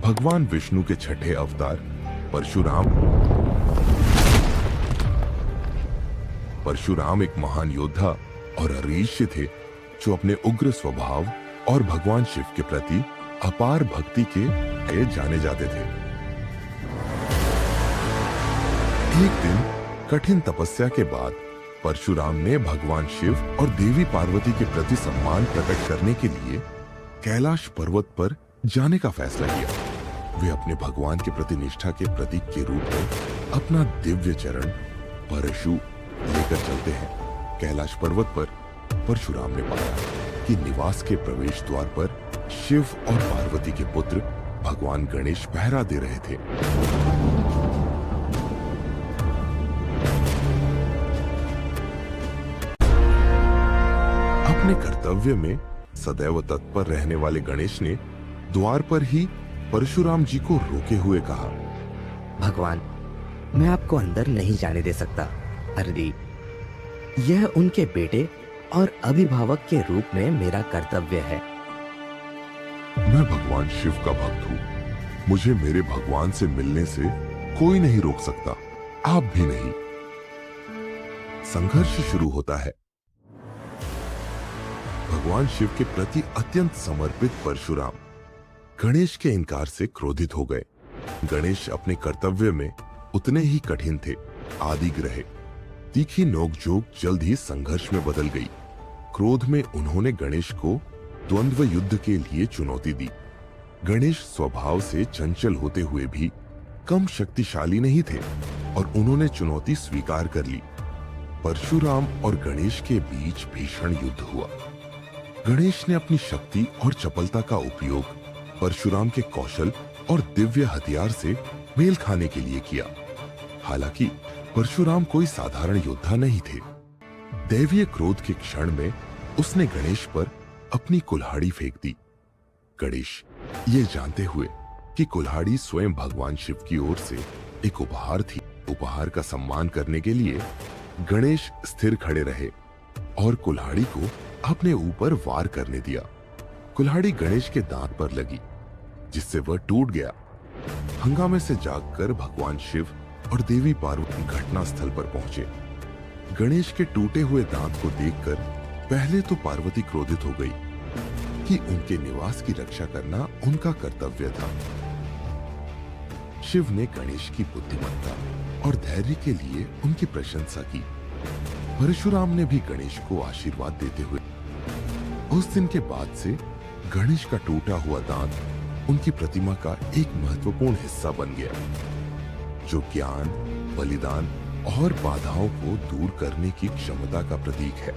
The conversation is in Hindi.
भगवान विष्णु के छठे अवतार परशुराम। परशुराम एक महान योद्धा और ऋषि थे जो अपने उग्र स्वभाव और भगवान शिव के प्रति अपार भक्ति के लिए जाने जाते थे। एक दिन कठिन तपस्या के बाद परशुराम ने भगवान शिव और देवी पार्वती के प्रति सम्मान प्रकट करने के लिए कैलाश पर्वत पर जाने का फैसला किया। वे अपने भगवान के प्रति निष्ठा के प्रतीक के रूप में अपना दिव्य चरण परशु लेकर चलते हैं। कैलाश पर्वत पर परशुराम ने पाया कि निवास के प्रवेश द्वार पर शिव और पार्वती के पुत्र भगवान गणेश पहरा दे रहे थे। अपने कर्तव्य में सदैव तत्पर रहने वाले गणेश ने द्वार पर ही परशुराम जी को रोके हुए कहा, भगवान, मैं आपको अंदर नहीं जाने दे सकता। अरे, यह उनके बेटे और अभिभावक के रूप में मेरा कर्तव्य है। मैं भगवान शिव का भक्त हूँ। मुझे मेरे भगवान से मिलने से कोई नहीं रोक सकता, आप भी नहीं। संघर्ष शुरू होता है। भगवान शिव के प्रति अत्यंत समर्पित परशुराम गणेश के इनकार से क्रोधित हो गए। गणेश अपने कर्तव्य में उतने ही कठिन थे। आदिग्रह तीखी नोकझोंक जल्द ही संघर्ष में बदल गई। क्रोध में उन्होंने गणेश को द्वंद्व युद्ध के लिए चुनौती दी। गणेश स्वभाव से चंचल होते हुए भी कम शक्तिशाली नहीं थे और उन्होंने चुनौती स्वीकार कर ली। परशुराम और गणेश के बीच भीषण युद्ध हुआ। गणेश ने अपनी शक्ति और चपलता का उपयोग परशुराम के कौशल और दिव्य हथियार से मेल खाने के लिए किया। हालांकि परशुराम कोई साधारण योद्धा नहीं थे। दैवीय क्रोध के क्षण में उसने गणेश पर अपनी कुल्हाड़ी फेंक दी। गणेश ये जानते हुए कि कुल्हाड़ी स्वयं भगवान शिव की ओर से एक उपहार थी, उपहार का सम्मान करने के लिए गणेश स्थिर खड़े रहे और कुल्हाड़ी को अपने ऊपर वार करने दिया। कुल्हाड़ी गणेश के दांत पर लगी, जिससे वह टूट गया। हंगामे से जागकर भगवान शिव और देवी पार्वती घटना स्थल पर पहुंचे। गणेश के टूटे हुए दांत को देखकर पहले तो पार्वती क्रोधित हो गई कि उनके निवास की रक्षा करना उनका कर्तव्य था। शिव ने गणेश की बुद्धिमत्ता और धैर्य के लिए उनकी प्रशंसा की। परशुराम ने भी गणेश को आशीर्वाद देते हुए उस दिन के बाद से गणेश का टूटा हुआ दांत उनकी प्रतिमा का एक महत्वपूर्ण हिस्सा बन गया, जो ज्ञान, बलिदान और बाधाओं को दूर करने की क्षमता का प्रतीक है।